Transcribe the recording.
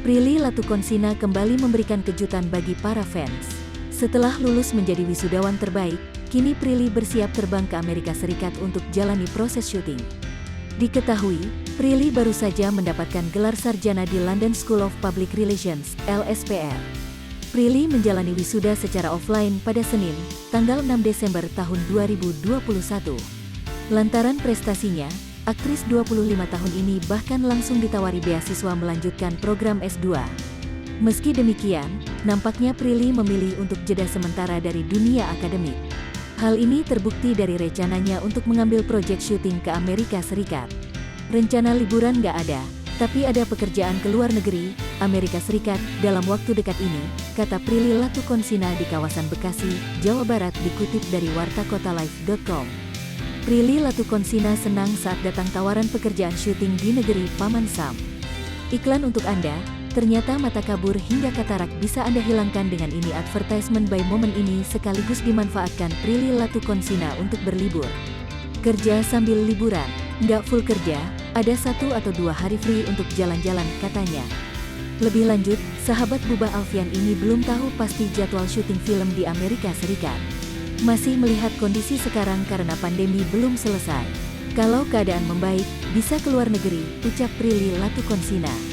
Prilly Latukonsina kembali memberikan kejutan bagi para fans. Setelah lulus menjadi wisudawan terbaik, kini Prilly bersiap terbang ke Amerika Serikat untuk jalani proses syuting. Diketahui, Prilly baru saja mendapatkan gelar sarjana di London School of Public Relations, LSPR. Prilly menjalani wisuda secara offline pada Senin, tanggal 6 Desember tahun 2021. Lantaran prestasinya, aktris 25 tahun ini bahkan langsung ditawari beasiswa melanjutkan program S2. Meski demikian, nampaknya Prilly memilih untuk jeda sementara dari dunia akademik. Hal ini terbukti dari rencananya untuk mengambil proyek syuting ke Amerika Serikat. Rencana liburan nggak ada, tapi ada pekerjaan ke luar negeri, Amerika Serikat, dalam waktu dekat ini, kata Prilly Latukonsina di kawasan Bekasi, Jawa Barat dikutip dari wartakotalive.com. Prilly Latukonsina senang saat datang tawaran pekerjaan syuting di negeri Paman Sam. Iklan untuk Anda, ternyata mata kabur hingga katarak bisa Anda hilangkan dengan ini. Advertisement by momen ini sekaligus dimanfaatkan Prilly Latukonsina untuk berlibur. Kerja sambil liburan, nggak full kerja, ada 1 atau 2 hari free untuk jalan-jalan, katanya. Lebih lanjut, sahabat Buba Alfian ini belum tahu pasti jadwal syuting film di Amerika Serikat. Masih melihat kondisi sekarang karena pandemi belum selesai. Kalau keadaan membaik, bisa keluar negeri, ucap Prilly Latukonsina.